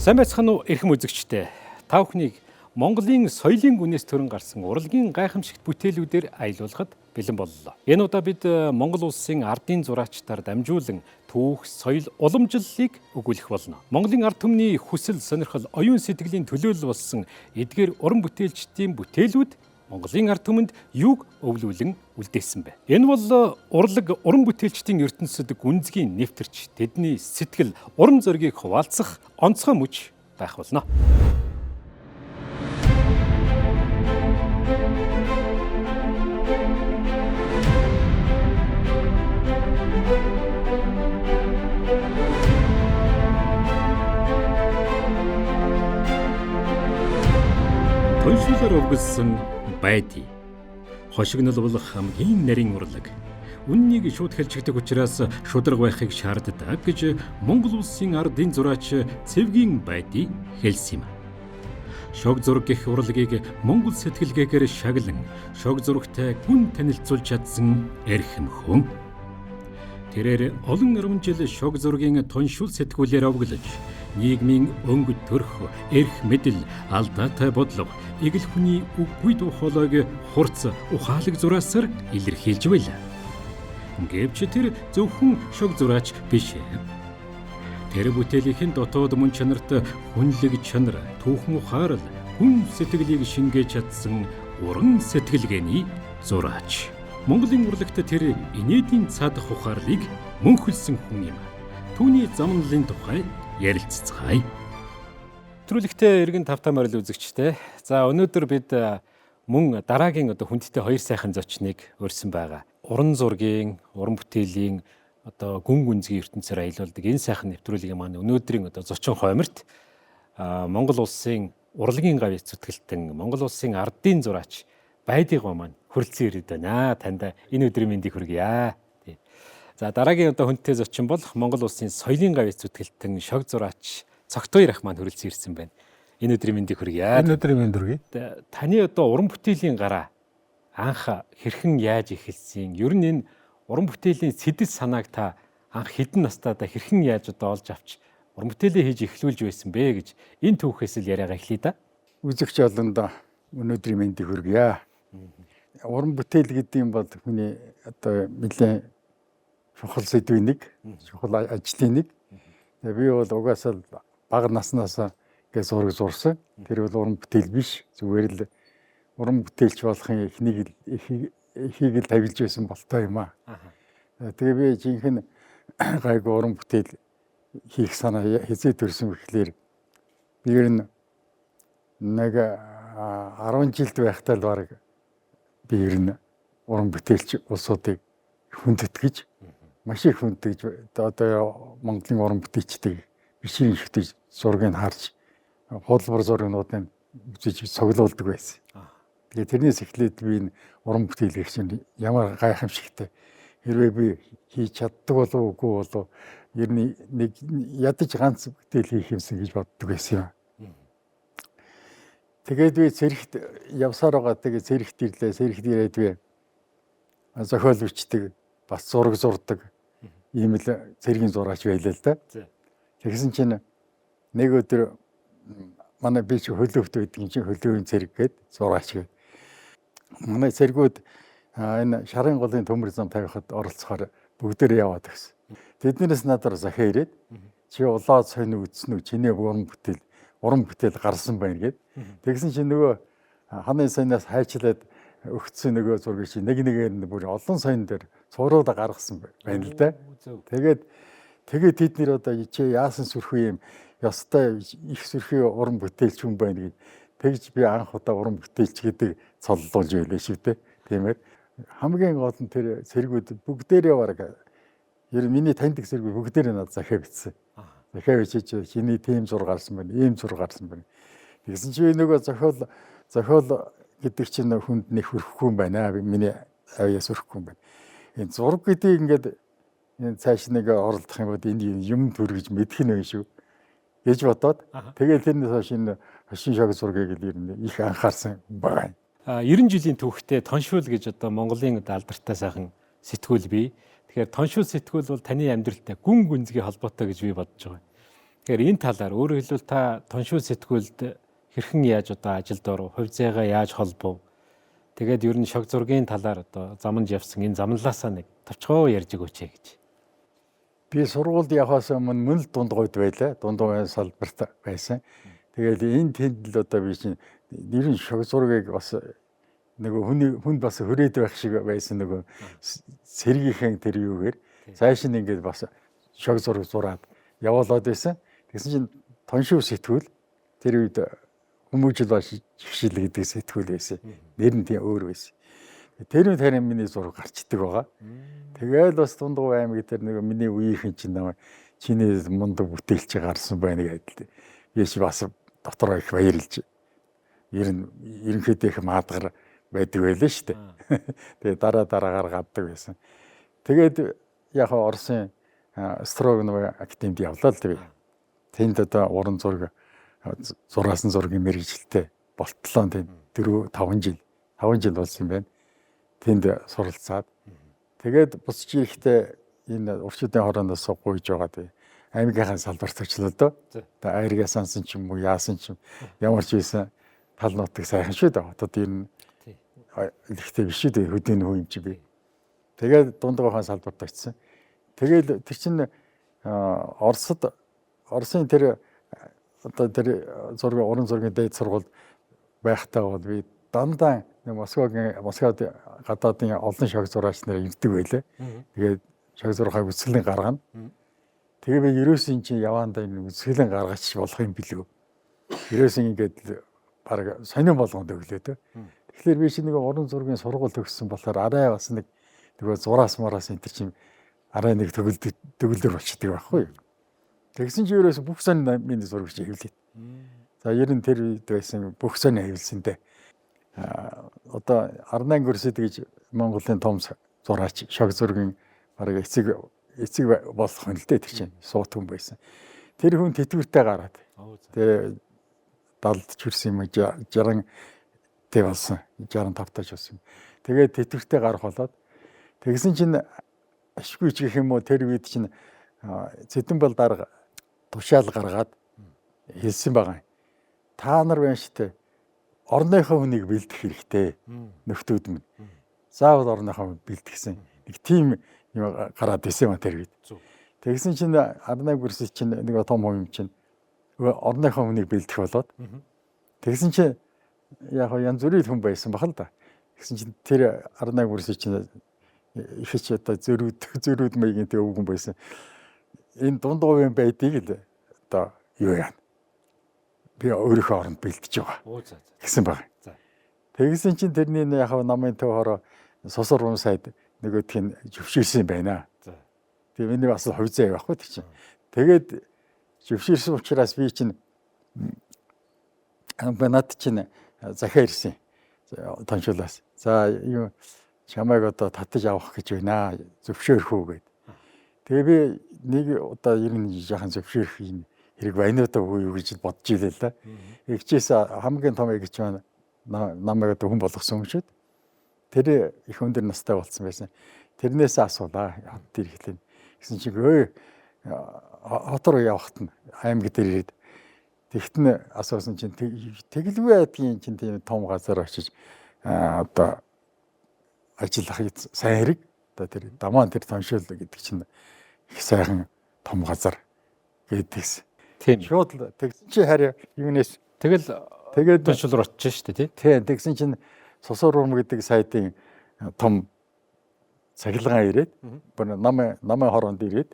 Сайн байцгаана уу эрхэм үзэгчдээ. Та бүхнийг Монголын соёлын гүнээс төрөн гарсан урлагийн гайхамшигт бүтээлүүдээр аялуулахад бэлэн боллоо. Энэ удаа бид Монгол улсын ардын зураачдаар дамжуулан түүх, соёл, уламжлалыг өгүүлэх болно. Монголын ард түмний хүсэл, сонирхол, оюун сэтгэлийн төлөөлөл болсон эдгээр уран бүтээлчдийн бүтээлүүд Монголын ард түмэнд юуг өвлүүлэн үлдээсэн бэ? Энэ бол урлаг уран бүтээлчдийн ертөнцид гүнзгий нэвтэрч тэдний сэтгэл, уран зоригийг хуваалцах онцгой мөч байх болно. Тоншуулаар өвгөлсөн байдий. Хошигнол бол хамгийн нарийн урлаг. Үннийг шууд хэлчихдэг учраас шударга байхыг шаарддаг гэж Монгол улсын ардын зураач Цэвгийн байдий хэлсэн юм. Шог зураг гэх урлагийг монгол сэтгэлгээгээр шаглан, шог зурагтай гүн танилцуулж чадсан эрхэм хүн. Тэрээр олон 10 жил шог зургийн тоншул сэтгүүлээр овглож, нийгмийн өнгө төрх, эрх мэдэл, алдаатай бодлого, эгэл хүний үгүй дуу хоолойг хурц ухаалаг зураасаар илэрхийлж байла. Гэвч тэр зөвхөн шог зураач биш. Тэр бүтээлийн дотоод мөн чанарт хүнлэг чанар, түүхэн ухаарал, хүн сэтгэлийг шингээж чадсан уран сэтгэлгээний зураач. Монголын урлагт тэр инээдийн цаадах ухаарлыг мөнхөлсөн хүн юм. Түүний замналын тухай ярилццгаая. Нэвтрүүлэгтээ эргэн тавтаа морил үзэгчтэй. За өнөөдөр бид мөн дараагийн хүндтэй хоёр сайхан зочныг урьсан байгаа. Уран зургийн, уран бүтээлийн гүн гүнзгий ертөнцөөр аялуулдаг энэ сайхан нэвтрүүлгийн маань өнөөдрийн зочин хойморт Монгол улсын урлагийн гавьяа зүтгэлтэн Монгол улсын ардын зураач байдийгоо маань хүрэлцэн ирээд байна. Танд энэ өдрийн мэндийг хүргье. За дараагийн хүндтэй зочин бол Монгол улсын соёлын гавьяа зүтгэлтэн шог зураач Цогтбаяр ах маань хүрэлцэн ирсэн байна. Энэ өдрийн мэндийг хүргье. Энэ өдрийн мэнд хүргье. Таны уран бүтээлийн гараа анх хэрхэн яаж эхэлсэн? Ер нь энэ уран бүтээлийн сэдэв санааг та анх хэдэн настайдаа хэрхэн яаж олж авч уран бүтээлээ хийж эхлүүлж байсан бэ гэж энэ түүхээс л яриагаа эхлэе да. Үзэгч олонд өнөөдрийн мэндийг хүргье. Уран бүтээл гэдэг юм бол хүний нэлээд чухал сэдвийн нэг, чухал ажлын нэг. Би бол угаасаа бага наснаас зураг зурсан. Тэр бол уран бүтээл биш. Зүгээр л уран бүтээлч болохын эхийг л тавилж байсан болтой юм аа. Тэгээ би жинхэнэ гайгүй уран бүтээл хийх санаа хэзээ төрсөн гэхлээр би ер нь нэг 10 жилд байхдаа л баг би ер нь уран бүтээлч улсуудыг хүндэтгэж маш их хүндэтгэж одоо Монголын уран бүтээлчдийг бишийн ихтэй зургийг харж худалбар зургуудыг үзэж цоглуулдаг байсан. Тэгээ тэрнээс эхлээд би энэ уран бүтээлийг чинь ямар гайхамшигтай хэрвээ би хийж чаддаг болов үгүй болов ер нь нэг ядаж ганц бүтээл хийх юмсан гэж боддог байсан юм. Тэгээд би цэрэгт явсаар байгаа. Тэгээд цэрэгт ирлээ. Цэрэгт ирээд би зохиол бичдэг, бас зураг зурдаг ийм л цэргийн зураач байлаа л да. Тэгсэн чинь нэг өдөр манай би ч хөлөвт байдаг юм чинь хөлөвийн цэрэг гээд зураач гээд манай цэргүүд энэ шарын голын төмөр зам тавихад оролцохоор бүгдээр яваад гисэн. Тэднээс надаар захиа ирээд чи улаа цойн үдсэн үү? Чиний уран бүтээл гарсан байна гээд. Тэгсэн чинь нөгөө ханы сайнаас хайчлаад өгцсөн нөгөө зургийг чи нэгээр нь бүр олон сайн дээр цувраад гаргасан байна л да. Тэгээд тэднэр одоо чи яасан сүрхүү юм ёстой их сүрхий уран бүтээлч хүн байна гэж. Тэгж би анх удаа уран бүтээлч гэдэг цоллуулж байлаа шүү дээ. Тиймээ хамгийн гол нь тэр цэргүүд бүгдээрээ бараг ер нь миний таньдаг цэргүүд бүгдээрээ надад захиа бичсэн. Захиа бичиж чиний тийм зураг гарсан байна, ийм зураг гарсан байна. Тэгсэн чи нөгөө зохиол гэдэг чинь хүнд нэг хөрөхгүй юм байна. Миний авьяас хөрөхгүй юм байна. Энэ зураг гэдгийг ингээд энэ цааш нэг оролдох юм бол энэ юм төрөж мэдэх нь байх шүү гэж бодоод тэгээд тэрнээс хойш энэ хошин шог зургийг л ер нь их анхаарсан байна. 90 жилийн түүхтэй тоншуул гэж Монголын алдартай сайхан сэтгүүл бий. Тэгэхээр тоншуул сэтгүүл бол таны амьдралтай гүн гүнзгий холбоотой гэж би бодож байгаа. Тэгэхээр энэ талаар өөрөөр хэлбэл та тоншил сэтгүүлд хэрхэн яаж одоо ажилд оров, хувь заяагаа яаж холбов? Тэгээд ер нь шог зургийн талаар одоо замнаж явсан энэ замналаасаа нэг товчгоо ярьж өгөөч гэж. Би сургуульд явахаас өмнө мөн л дундгойд байлаа. Дундгойн салбарт байсан. Тэгээд энэ тэнд л одоо би чинь ер нь шог зургийг бас нөгөө хүн бас хүрээд байх шиг байсан нөгөө сэргийнхэн тэр юугээр цааш нь ингээд бас шог зураг зураад явуулаад байсан. Тэгсэн чинь тоншил сэтгүүл тэр үед хүмүүжил ба шигшил гэдэг сэтгүүл байсан. Нэр нь тийм өөр байсан. Тэр нь харин миний зураг гарчдаг байгаа. Тэгээд бас Дундгой аймаг дээр нэг миний үеийнхэн чинь намайг чиний мундаг бүтээлч гарсан байна гэдэг. Би ч бас дотроо их баярлж. Ерөнхийдөө их маадгар байдаг байлаа шүү дээ. Тэгээд дараагаар гаддаг байсан. Тэгээд яг Оросын Строганово академид явлаа л дээ. Тэнд одоо уран зураг зураасан зургийн мэргэжилтэй болтлоо тэнд 5 жил болсон юм байна. Тэнд суралцаад тэгээд бусч ирэхдээ энэ урчуудын хорооноос гуйж байгаа дээ. Аймгийнхаа салбарт очлоо доо. Одоо айргаа сансан ч юм уу яасан ч юм ямар ч байсан тал нутаг сайхан шүү дээ. Одоо ер нь ихтэй биш шүү дээ. Хөдөөний хүн юм чи би. Тэгээд Дундгойн салбарт очсон. Тэгээд тэр чинь Оросын тэр одоо тэр уран зургийн дээд сургуульд байхдаа бол би дандаа Москвад гадаадын олон шог зураач нар ирдэг байлаа. Тэгээд шог зурхай үсгэлэн гаргана. Тэгээ би ерөөсөн чинь яваандаа энэ үсгэлэн гаргач болох юм билүү. Ерөөсөн ингээд баг сонирн болгонд өглөө. Тэгэхээр би чинь нэг уран зургийн сургууль төгссөн болохоор арай бас нэг тэгээ зураас мараас энэ чинь арай нэг төгөлдөр болчихдөг байхгүй юу. Тэгсэн чи ерөөсөн бүх сонь миний зураг чи хэвлээ. За ер нь тэр үед байсан бүх сонь хэвлсэндээ одоо Арнан Гүрсэд гэж Монголын том зураач шог зургийн бараг эцэг болох хүн л дээ тэр чинь суут хүн байсан. Тэр хүн тэтгэвртэй гараад. Тэгээ 70 ч хүрсэн юм 60 тэ болсон. 65 таач болсон. Тэгээд тэтгэвртэй гарах болоод тэгсэн чинь ашгүй ч гэх юм уу тэр үед чинь Цэдэнбал дарга тушаал гаргаад хэлсэн байгаа. Та нар байна штэ. Орныхоо хүнийг бэлдэх хэрэгтэй. Нөхдүүд минь. Заавал орныхоо бэлтгэсэн. Нэг тийм юм гараад исэн юм тэр үед. Тэгсэн чинь Арнан Гүрсэд чинь нэг том юм чинь орныхоо хүнийг бэлдэх болоод тэгсэн чинь яг янз бүрийн хүн байсан бахал да. Тэгсэн чинь тэр Арнан Гүрсэд чинь их ч одоо зөрүүд маягийн тэг өвгөн байсан. Энэ Дундгойн байдгийг л одоо юу яа. Би өөрийнхөө оронд бэлдэж байгаа гэсэн баг. Тэгсэн чинь тэрний яг намын төв хороо сосор руу сайд нөгөөдх нь зөвшөөрсөн байна. Тэгээ миний бас хувь зай байхгүй тийм чинь. Тэгээд зөвшөөрсөн учраас би чинь над чинь захиа ирсэн. Тоншилаас. За юу чамайг одоо татаж авах гэж байна. Зөвшөөрөх үү гэд. Тэгээ би нэг одоо ер нь яхан зөвшөөрөх юм хэрэг байна уу юу гэж бодож илээ л да. Эгчээс хамгийн том эгч маань намайг одоо хүн болгосон юм шүү. Тэр их өндөр настай болсон байсан. Тэрнээс асуулаа. Тэр ихлэн. Гэсэн чинь хот руу явахт нь аймаг дээр ирээд тэгтэн асуусан чинь тэгэлгүй байдгийн чинь тийм том газар очиж одоо ажиллах сайн хэрэг. Одоо тэр дамаан тэр тоншил гэдэг чинь их сайхан том газар гэдэгс. Тийм. Шууд тэгсэн чи хараа юунес тэгээд тоншил руу очиж штэ тий. Тийм. Тэгсэн чинь Сосорум гэдэг сайтын том цахилгаан ирээд намын хороонд ирээд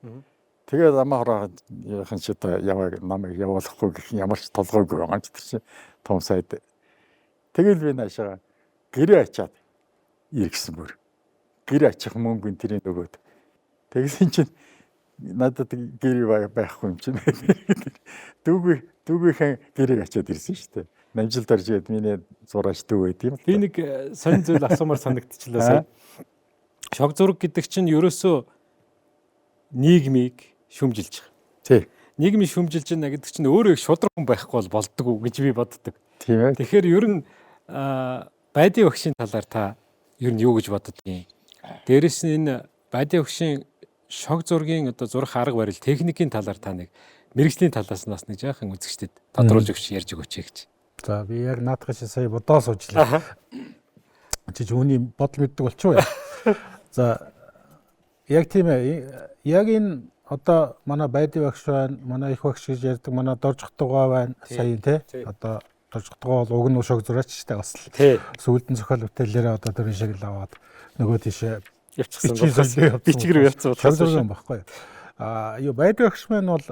тэгээд намын хороонд яхан ч одоо намайг явуулахгүй гэх ямар ч толгойгүй байгаа ч тэр чинь том сайт. Тэгэл би наашаа гэрээ ачаад иргэсэн бүр. Гэрээ ачих мөнгөнд тэрийг нөгөөд. Тэгсэн чинь надад гэрээ байхгүй юм чинь. Дүүгийнхэн гэрээ ачаад ирсэн шүү дээ. Намжилт орж ирэд миний зураач дүү байд юм. Би нэг сонин зүйл асуумаар санагдчихлаа сая. Шог зураг гэдэг чинь ерөөсөө нийгмийг шүмжилж байгаа. Тий. Нийгмийг шүмжилж байна гэдэг чинь өөрөө их шудраг хүн байхгүй бол болдгоо гэж би боддог. Тийм ээ. Тэгэхээр ер нь байдийн багшийн талаар та ер нь юу гэж боддгийг. Дээрэс нь энэ байдийн багшийн шог зургийн одоо зурах арга барил техникийн талаар та нэг мэрэгжлийн талаас нь бас нэг жаахан үзэгчдэд тодруулж өгч ярьж өгөөч гэж. За би яг наадах шиг сая бодоо суучлаа. Чи үүний бодол мэддэг болчихоо. За яг тийм ээ. Яг энэ одоо манай Байди багш байна, манай их багш гэж ярьдаг, манай Доржготгоо байна. Сая тий. Одоо Доржготгоо бол уг нь шог зураач штэ бас л. Сүүлдэн зохиол бүтээлээрээ одоо тэр шиг л аваад нөгөө тийшээ явчихсан. Бичиг рүү явцсан болохоор байхгүй. Юу Байди багш маань бол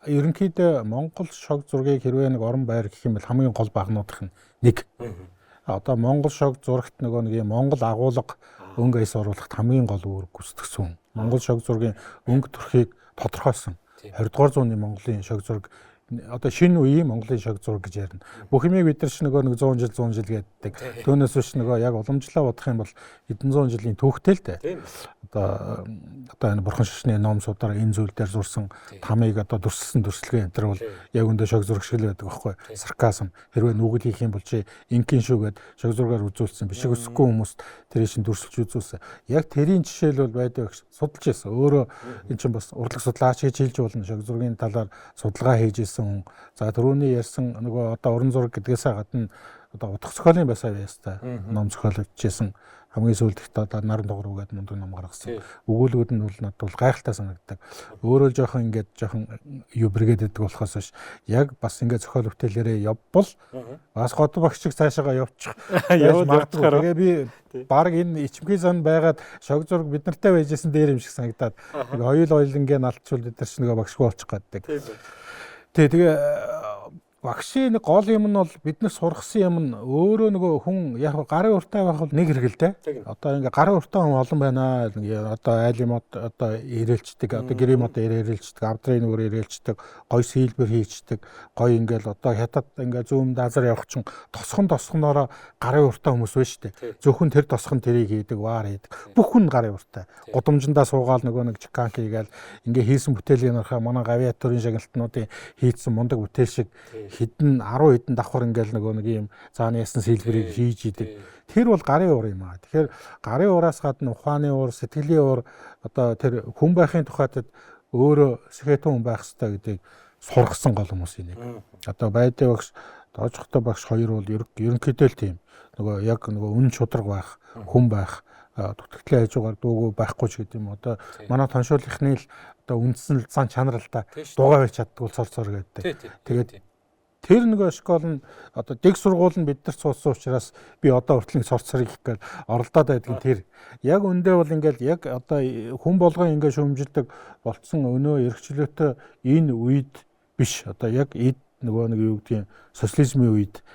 ерөнхийдөө Монгол шог зургийг хэрвээ нэг орон байр гэх юм бол хамгийн гол багнуудах нь нэг. Одоо Монгол шог зурагт нөгөө нэг юм Монгол агуулга өнгө аяс оруулахад хамгийн гол үүрэг гүйцэтгэсэн. Монгол шог зургийн өнгө төрхийг тодорхойлсон. 20 дугаар зууны Монголын шог зураг одоо шинэ үеийн Монголын шог зураг гэж ярина. Бүх юмыг бид нар ч нөгөө 100 жил гэдэг. Түүнээс биш нөгөө яг уламжлаа бодох юм бол хэдэн зуун жилийн түүхтэй л дээ. Одоо энэ бурхан шашны номсуудаар энэ зүйл дээр зурсан тамыг одоо дүрслсэн дүрслэгээ энэ төр бол яг өндөө шог зураг шиг л байдаг байхгүй. Сарказм хэрвээ нүгэл хийх юм бол чи инкийн шүүгээд шог зургаар үзүүлсэн бишиг өсөхгүй хүмүүс тэрийг шин дүрслэж үзүүлсэн. Яг тэрийн жишээл бол байдаг судалж байсан. Өөрөө эн чинь бас урлаг судлаач гэж хэлж болно. Шог зургийн талаар судалгаа хийж исэн хүн. За түрүүний ярьсан нөгөө одоо уран зураг гэдгээсээ гадна одоо утга зохиолын байсаа байстай ном зохиолжсэн хамгийн сүүлд ихтэй одоо наран дугуй гэдэг мундаг ном гаргасан. Өгүүлбүүд нь бол надад бол гайхалтай санагддаг. Өөрөө жоохон юу бэргээд байдаг болохоос биш яг бас ингээд зохиол бүтээлээрээ явбал бас гот багшиг цаашаага явчих. Тэгээ би баг энэ ичмхий сан байгаад шог зураг бид нартай байжсэн дээр юм шиг санагдаад хоёулангийн алтчул бид нар ч нөгөө багшгүй болчих гаддаг. Тэгээ багшийн нэг гол юм нь бол биднес сургасан юм нь өөрөө нөгөө хүн яг гарын уртаа байх бол нэг хэрэг л дээ. Одоо ингээ гарын уртаа хүн олон байна. Одоо айлын мод одоо ирээлчдэг, одоо гэрийн мод ирээлчдэг, авдрын нүгээр ирээлчдэг, гой сэлбэр хийчдэг, гой ингээл одоо хятад ингээ зүүм дазар явах чинь тосгоноороо гарын уртаа хүмүүс байна шүү дээ. Зөвхөн тэр тосгон тэрийг хийдэг, ваар хийдэг. Бүх хүн гарын уртаа. Гудамжиндаа суугаал нөгөө нэг чиканк хийгээл ингээ хийсэн бүтээлийн нархаа манай авиаторын шагналтнуудын хийсэн мундаг бүтээл шиг хэдэн 10 хэдэн давхар ингээл нөгөө нэг юм цааны ясны сэлбэрийг хийж идэг. Тэр бол гарын уур юм аа. Тэгэхээр гарын уураас гадна ухааны уур, сэтгэлийн уур одоо тэр хүн байхын тухайд өөрөө сэхэтэн хүн байх хэрэгтэй гэдгийг сургасан гол хүмүүсийн нэг. Одоо Байди багш, Доржготгоо багш хоёр бол ерөнхийдөө л тийм нөгөө яг нөгөө үн чудраг байх, хүн байх, дутагдлын хажуугаар дуугүй байхгүй ч гэдэг юм. Одоо манай тоншуулгийнхны л одоо үндсэн л зан чанар л та дуугаа байж чаддгүй цор гэдэг. Тэгээд тэр нөгөө школ нь одоо дэг сургууль нь бид нарт суудсан учраас би одоо хүртэл нэг цорцорыг их гээд оролдоод байдгийн тэр яг өндөө бол ингээл яг одоо хүн болгоо ингээд шөмжилдэг болцсон өнөө эрхчлөөтэй энэ үед биш одоо яг нөгөө нэг юу гэдгийг социализмын үед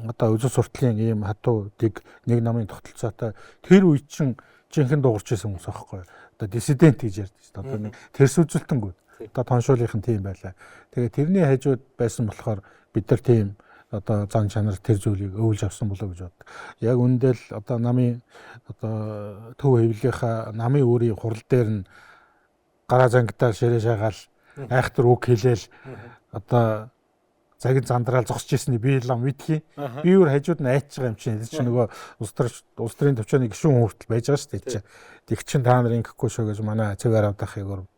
одоо үзэл суртлын ийм хатуу дэг нэг намын тогтолцоотой тэр үед чинь жинхэнэ дуурч исэн хүмүүс аахгүй одоо диссидент гэж ярьдаг шүү дээ одоо нэг тэрс үзүүлтэнгүүд одоо тоншуулгийнх нь тийм байлаа. Тэгээ тэрний хажууд байсан болохоор бид нар тийм одоо зан чанар тэр зүйлийг өвлж авсан болоо гэж боддог. Яг үндэл одоо намын одоо төв хэвлэлийнхаа намын өөрийн хурал дээр нь гараа зангидаар ширээ шаагаал айхтар үг хэлээл одоо загин зандраал зогсож ирсний би лам мэдхий. Би өөр хажууд нь айч байгаа юм чинь. Тэр чинь нөгөө улс төрийн төвчөөний гишүүн хүртэл байж байгаа шүү дээ. Тэг чин та нар ингэхгүй шүү гэж манай цэвэр авдахыг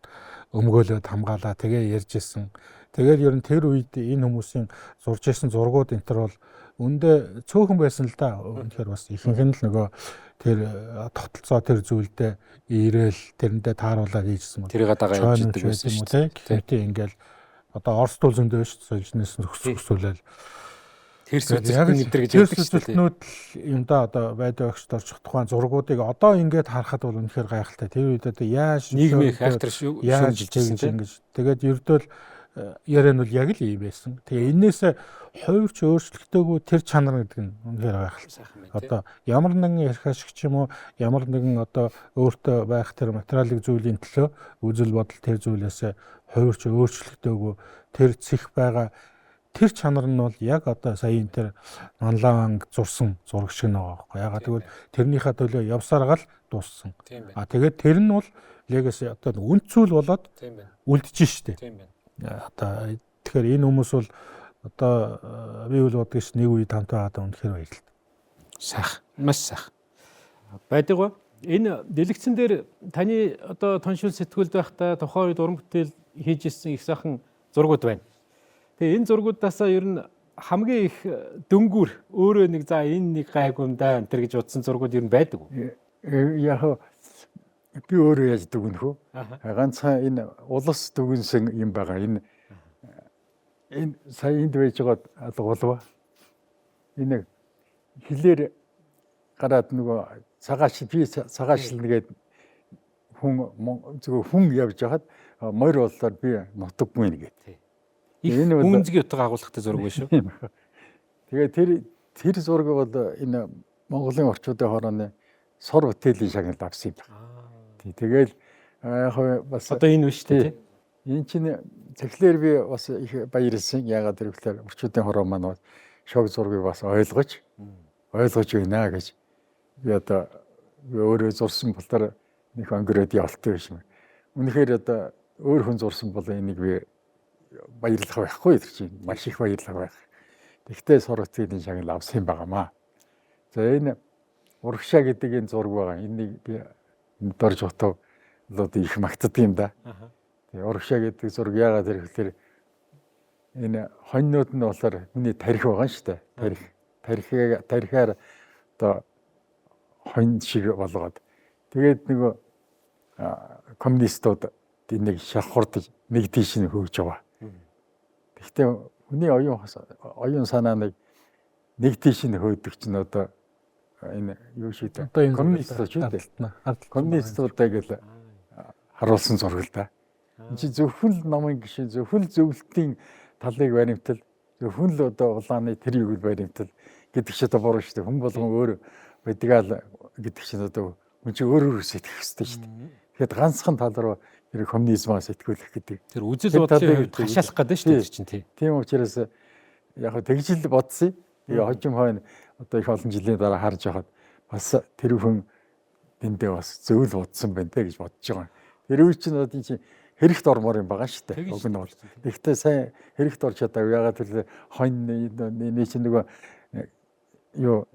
өмгөөлөд хамгаалаа тэгээ ярьж исэн. Тэгээд ер нь тэр үед энэ хүмүүсийн зурж исэн зургууд энэ төр бол өндөө цөөхөн байсан л да. Үнэхээр бас ихэнх нь л нөгөө тэр тогтолцоо тэр зүйлдээ ирээл тэрэндээ тааруулаад хийжсэн юм. Тэрийг дагаа явж идэг байсан шүү дээ. Тэгээд ингээл одоо Орос тул зөндөө шүү дээ. Сольжнээс өсвөлээл тэр сүлжлэн өдр гэж ярьдаг шүү дээ. Сүлжлэнүүд юм да одоо Байди багш Доржготгоо тухайн зургуудыг одоо ингээд харахад бол үнэхээр гайхалтай. Тэр үед одоо яаж нийгмийн хайхтар шүүмжилжсэн ингэж. Тэгээд ердөө яриа нь бол яг л ийм байсан. Тэгээ энээс хувирч өөрчлөлтөөгүй тэр чанар гэдэг нь үнэхээр гайхалтай. Одоо ямар нэгэн ярих ашиг ч юм уу ямар нэгэн одоо өөртөө байх тэр материалын зүйлийн төлөө үзэл бодол тэр зүйлээс хувирч өөрчлөлтөөгүй тэр цэх байгаа тэр чанар нь бол яг одоо сая энэ тэр манлаан зурсан зураг шиг байгаа байхгүй. Ягаад гэвэл тэрнийхээ төлөө явсаар гал дууссан. Тэгээд тэр нь бол легаси одоо үндцүүл болоод үлдэж штэ. Одоо тэгэхээр энэ хүмүүс бол одоо би бол боддог ш нэг үе тамтай хаад үнэхээр баярлалаа. Сайх, маш сайх. Байдаг ба энэ дэлгэцэн дээр таны одоо тоншил сэтгүүлд байхдаа тухайн үед уран бүтээл хийж ирсэн их сайхан зургууд байна. Тэгээ энэ зургуудаасаа ер нь хамгийн их дөнгүүр өөрөө нэг за энэ нэг гайгүй юм да энэ төр гэж утсан зургууд ер нь байдаг уу? Яг би өөрөө яаж дүгнэх вэ? Ганцхан энэ улас дүгнсэн юм байгаа. Энэ сая энд байж байгаа алгуулва. Энэ хилээр гараад нөгөө цагаашилнгээд хүн явж хахад морь боллоор би нутаггүй нэгээд. Энэ гүнзгий утга агуулгатай зураг байна шүү. Тэгээ тэр зураг бол энэ Монголын орчуудын хорооны сор бүтээлийн шагналд авсан юм байна. Тэгэл яг бас одоо энэ биш үү? Энэ чинь тэгэхээр би бас их баярлсан. Яагаад гэвэл орчуудын хороо маань шог зургийг бас ойлгож байна гэж би одоо өөрөө зурсан болтоор нэг өнгөрөөд явалтай биш юм. Үнэхээр одоо өөр хүн зурсан бол энийг би баярлах байхгүй тэр чинь маш их баярлах байх. Тэгтээ сор утгын шагнал авсан юм байгаамаа. За энэ урагшаа гэдэг энэ зураг байгаа. Энийг би дорж утав одоо их магтдаг юм да. Тэгээ урагшаа гэдэг зураг яагаад гэвэл энэ хоньнууд нь болохоор миний тарих байгаа шүү дээ. Тарихаар одоо хонь шиг болгоод тэгээд нөгөө коммунистууд энийг шалхурдаж нэг тийш нь хөөж байгаа. Гэхдээ хүний оюун санааныг нэг тийш нь хөөдөг чинь одоо энэ юу шиг коммунистууд шүү дээ. Коммунистуудаа гэл харуулсан зураг л да. Энд чинь зөвхөн намын гишүүн зөвхөн зөвлөлтийн талыг баримтал зөвхөн л одоо улааны тэрийг баримтал гэдэг ч одоо буруу шүү дээ. Хүн болгон өөр байдгаал гэдэг чинь одоо хүн чинь өөрөөр сэтгэх хэрэгтэй шүү дээ. Тэгэхэд ганцхан тал руу тэр коммунизмаас сэтгүүлэх гэдэг. Тэр үзэл бодлын хувьд хашаалах гэдэг шүү дээ чинь тий. Тийм учраас яг тэгжил бодсон. Тэгээ хожим хойно одоо их олон жилийн дараа харж байхад бас тэр хүн тэндээ бас зөвл бодсон байна те гэж бодож байгаа. Тэр үе чинь одоо чинь хэрэгт ормоор юм байгаа шүү дээ. Уг нь бол. Гэхдээ сайн хэрэгт орч чадаагүй. Ягаад гэвэл хонь нэг чинь нөгөө юу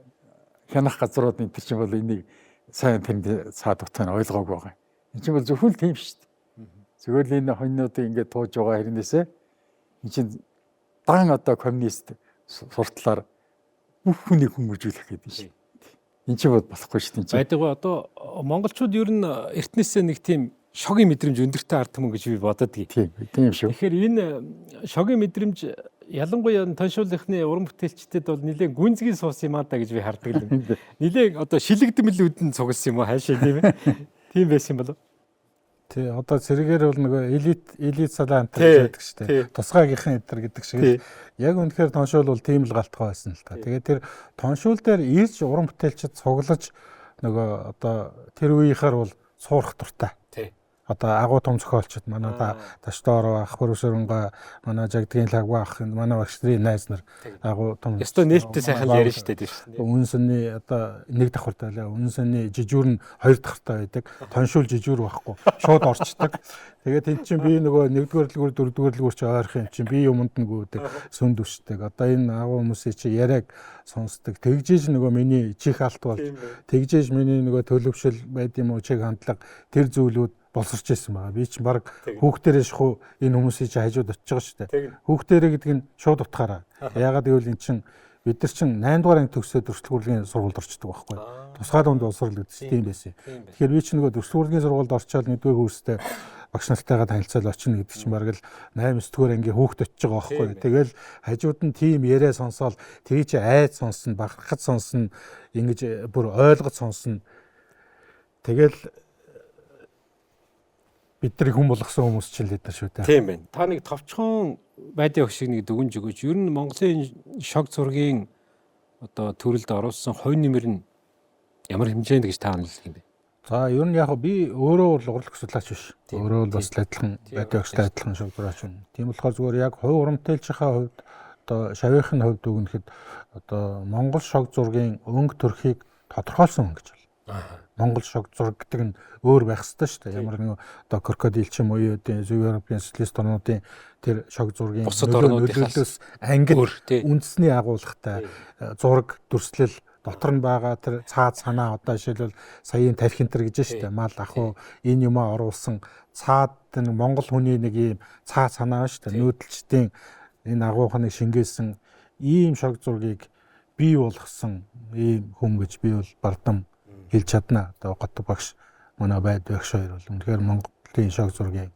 хянах газрууд энэ чинь бол энийг сайн тэнд цаад утгыг ойлгоогүй байгаа. Энэ чинь бол зөвхөн тийм шүү дээ. Зөвхөн л энэ хоньнуудыг ингээд тууж байгаа хэрнээсээ энэ чинь дан одоо коммунист суртлаар бүх хүнийг хүмүүжүүлэх гэдэг шүү. Энэ чинь болохгүй шүү дээ. Байдаг одоо монголчууд ер нь эртнээсээ нэг тийм шогийн мэдрэмж өндөртэй ард түмэн гэж би бодод. Тийм шүү. Тэгэхээр энэ шогийн мэдрэмж ялангуяа тоншуулгын уран бүтээлчдэд бол нэлээд гүнзгий суус юм аа да гэж би хардаг юм. Нэлээд одоо шилэгдэмэл үдэн цугласан юм уу хаашаа тийм ээ. Тийм байсан юм болов. Тий, одоо зэрэгээр бол нөгөө элит салаан гэдэг шүү дээ. Тусгайгийнхан эдэр гэдэг шиг л яг үнэхээр тоншуул бол тийм л галтгаа байсан л та. Тэгээд тэр тоншуул дээр ирж уран бүтээлчд цуглаж нөгөө одоо тэр үеийнхаар бол суурах дуртай. Одоо агуу том зохиолчд манай Таштор ах Хөрөсөрөнгө манай Жагдгийн лагбаах манай багш нарын найз нар агуу том ёстой нээлттэй сайхан ярина шүү дээ тийм. Үнсэний одоо нэг давхартай байлаа. Үнсэний жижүүр нь хоёр давхартай байдаг. Тоншуул жижүүр байхгүй. Шууд орчдөг. Тэгээд эн чинь би нөгөө нэгдүгээр дэлгүүр дөрөвдүгээр дэлгүүр чи ойрох юм чинь би юмд нь гүйдэг сүнд өшдөг. Одоо энэ агуу хүмүүсийн чи яриаг сонсдог. Тэгжээж нөгөө миний чих алт болж тэгжээж миний нөгөө төлөвшил байд юм уу чих хандлага тэр зүйлүүд болсорч ирсэн байгаа. Би чинь баг хүүхдэрээ шахуу энэ хүмүүсийн чи хажууд очиж байгаа шүү дээ. Хүүхдэрээ гэдэг нь шууд утгаараа. Яагаад гэвэл эн чинь бид нар чинь 8 дугаар анги төгсөөд өрсөлдөгүүргийн сургуульд орчдөг байхгүй. Тусгай дунд улсрал гэдэг тийм байсан. Тэгэхээр би чинь нөгөө өрсөлдөгүүргийн сургуульд орчоод 1-р курстэй багш нартайгаа танилцал очно гэдэг чинь баг л 8-9 ангийн хүүхд очиж байгаа байхгүй. Тэгэл хажууд нь тийм яриа сонсоол тэрий чи айд сонсно, бахархад сонсно, ингэж бүр ойлгож сонсно. Тэгэл бидний хүн болгосон хүмүүс ч л лидер шүү дээ. Тийм байна. Та нэг товчхон байдгийн хөшиг нэг дүгнж өгөөч. Ер нь Монголын шог зургийн одоо төрөлд оруулсан хувь нэмэр нь ямар хэмжээнд гэж та онолдог юм бэ? За ер нь яг би өөрөө бол урлаг судлаач биш. Өөрөө бол бас адилхан байдгийн хөштэй адилхан шог зураач юм. Тийм болохоор зүгээр яг хувь уран бүтээлчийнхээ хувьд одоо шавийнхын хувьд дүгнэхэд одоо Монгол шог зургийн өнгө төрхийг тодорхойлсон гэж байна. Монгол шог зураг гэдэг нь өөр байх ёстой шүү дээ. Ямар нэг одоо крокодил ч юм уу юудын Зөв Европын социалист орнуудын тэр шог зургийн нөлөөллөөс ангид үндэсний агуулгатай зураг дүрслэл дотор нь байгаа тэр цаад санаа одоо жишээлбэл саяын тархин төр гэж штэ мал ахуу энэ юмаа оруулсан цаад нэг Монгол хүний нэг ийм цаад санаа штэ нүүдэлчдийн энэ агуухныг шингээсэн ийм шог зургийг бий болгосон ийм хүн гэж би бол бардам хэлж чадна. Одоо Готб багш манай багш хоёр бол үнэхээр Монголын шог зургийг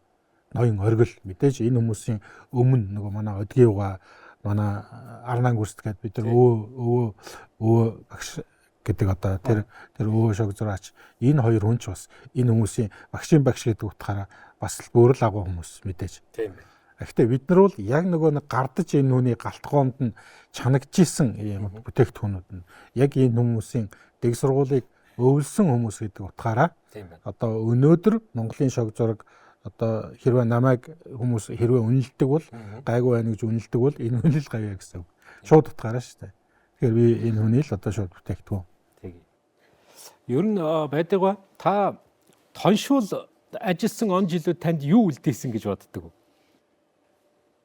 ноён оргил мэдээж энэ хүмүүсийн өмнө нөгөө манай Одгиуга манай Арнан гүрст гэдэг бид нар өвөө багш гэдэг одоо тэр өвөө шог зураач энэ хоёр хүн ч бас энэ хүмүүсийн багшийн багш гэдэг утгаараа бас бүр л агуу хүмүүс мэдээж. Тийм байна. Гэхдээ бид нар бол яг нөгөө нэг гардаж энэ хүний галтгоонд нь чанагдчихсэн юм бүтээгдэхүүнүүд нь яг энэ хүмүүсийн дэг сургуулийг өвлсөн хүмүүс гэдэг утгаараа одоо өнөөдөр Монголын шог зураг одоо хэрвээ намайг хүмүүс хэрвээ үнэлдэг бол гайгүй байна гэж үнэлдэг бол энэ үнэл гавья гэсэн үг. Шууд утгаараа шүү дээ. Тэгэхээр би энэ хүнийг л одоо шууд бүтээгдэхүүн. Тэгээ. Ер нь байдгаа та тоншуул ажилласан он жилүүд танд юу үлдээсэн гэж боддог вэ?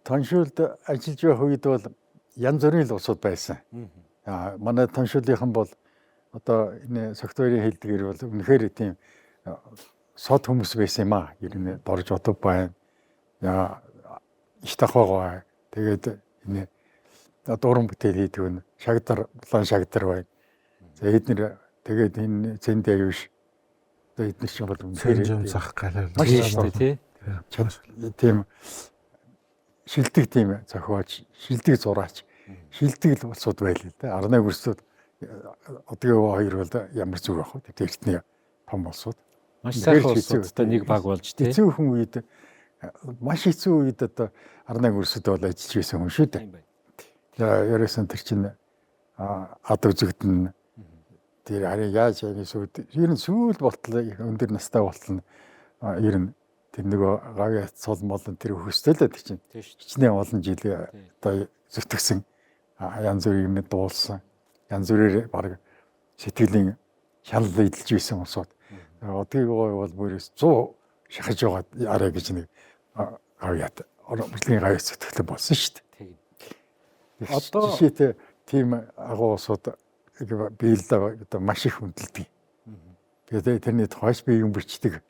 Тоншуулд ажиллаж байх үед бол янз бүрийн л усуд байсан. Манай тоншуулийнхан бол одоо энэ согтуурын хэлдгээр бол үнэхээр тийм сод хүмүүс байсан юм аа. Ер нь дорж одов байна. Иш тахваа. Тэгээд энэ дуран бүтээл хийдэг нь шагдар, улаан шагдар байна. За эднэр тэгээд энэ зэндээ юу ш. Одоо эднэр чинь бол үнэхээр зах галаа. Маш шүү дээ тий. Тийм шилдэг тийм зохиоч, шилдэг зураач, шилдэг л улсууд байлээ л да. Арнай гүрсүүд одгийн хоёр бол ямар зүг байх вэ? Тэр эртний том улсууд. Маш сайхан улсуудтай нэг баг болж тий. Хэцүү хүн үед маш хэцүү үед одоо арнай гүрсүүд бол ажиллаж байсан хүн шүү дээ. Ерөөсөн тэр чинь ад үзэгдэн тэр харин яаж яанисүүд ер нь сүүл болтол өндөр настай болтол ер нь тэр нөгөө гавьяа цол молон тэр хөстэй л тэр чинь хичнээн олон жил одоо зүтгэсэн янз бүрийн юм дуулсан янз бүрээр баг сэтгэлийн шалал идэлж байсан усууд одгийг бол бүрээс 100 шахаж байгаа арай гэж нэг гавьяат мөрлийн гавьяа зүтгэлэн болсон шүү дээ. Одоо жишээтэй тийм агуу усууд биелдэ одоо маш их хүндэлдэг. Тэгээд тэрний хойш би юм бичдэг.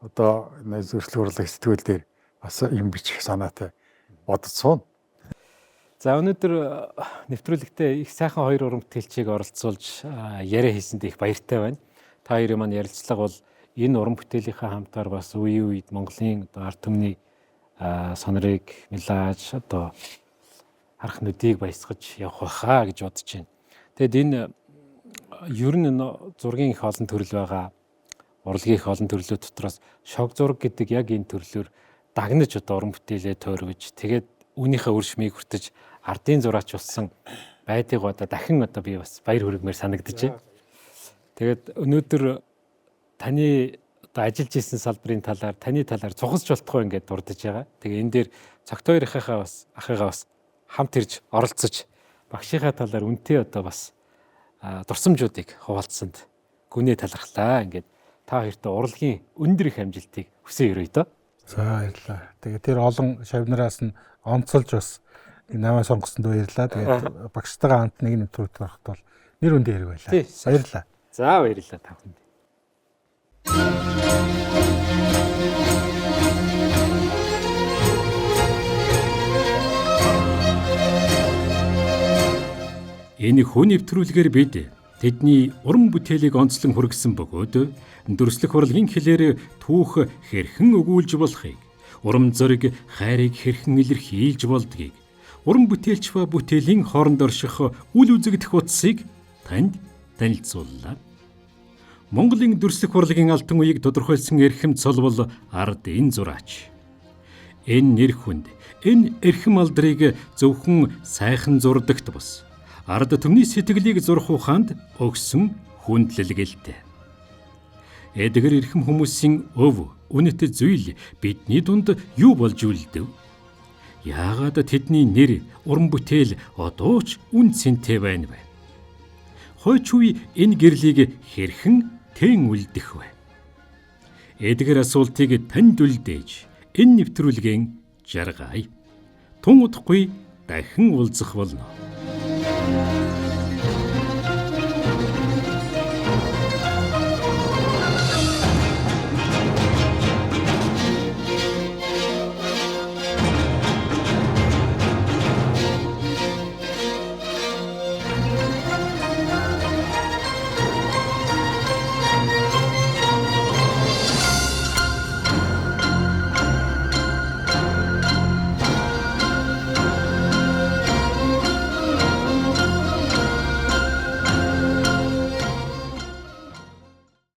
Одоо зөвшөлт хурлах сэтгүүл дээр бас юм бичих санаатай бодцсон. За өнөөдөр нэвтрүүлэгтээ их сайхан хоёр уран бүтээлчийг оролцуулж яриа хийсэнд их баяртай байна. Та хоёрын маань ярилцлага бол энэ уран бүтээлийнхаа хамтаар бас үе үед Монголын одоо ард түмний сонорыг мэлааж одоо харах нүдийг баясгаж явах байхаа гэж бодож байна. Тэгэд энэ ер нь зургийн их олон төрөл байгаа. Урлагийн их олон төрлүүд дотроос шог зураг гэдэг яг энэ төрлөөр дагнаж одоо уран бүтээлээ тойргож тэгээд үүнийхээ үр шимийг хүртэж ардын зураач болсон байдгийг одоо дахин одоо би бас баяр хүргэмээр санагдаж байна. Тэгээд өнөөдөр таны одоо ажиллаж исэн салбарын талаар таны талаар цугасч болтгоо ингээд дурдж байгаа. Тэгээ энэ дээр цогт хоёрынхаа бас ахыгаа бас хамт ирж оролцож багшийнхаа талаар үнтэй одоо бас дурсамжуудыг хуваалцсанд гүнээ талархлаа. Ингээд та хоёртой урлагийн өндөр их амжилтыг хүсэн өрөөе дөө. За баярлалаа. Тэгээ тэр олон шавнараас нь онцолж бас намайг сонгосонд баярлалаа. Тэгээд багштайгаа хамт нэг нэвтрүүлэгт ороход бол нэр үндэ хэрэг байлаа. Баярлалаа. За баярлалаа та бүхэнд. Энэ хүн нэвтрүүлгээр бид тэдний уран бүтээлийг онцлон хүргэсэн бөгөөд дүрслэх урлагийн хэлээр түүх хэрхэн өгүүлж болохыг, урам зориг хайрыг хэрхэн илэрхийлж болдгийг, уран бүтээлч ба бүтээлийн хооронд орших үл үзэгдэх утсыг танд танилцууллаа. Монголын дүрслэх урлагийн алтан үеийг тодорхойлсон эрхэм цол бол ардын зураач. Энэ нэр хүнд энэ эрхэм алдрыг зөвхөн сайхан зурдагт бус ард түмний сэтгэлийг зурх ухаанд өгсөн хүндлэлгэлтэй. Эдгээр эрхэм хүмүүсийн өв үнэт зүйл бидний дунд юу болж үлдэв? Яагаад тэдний нэр уран бүтээл одоо ч үн цэнтэй байна вэ? Хойч үе энэ гэрлийг хэрхэн тэн үлдэх вэ? Эдгээр асуултыг танд үлдээж энэ нэвтрүүлгийн жаргая. Тун удахгүй дахин уулзах болно.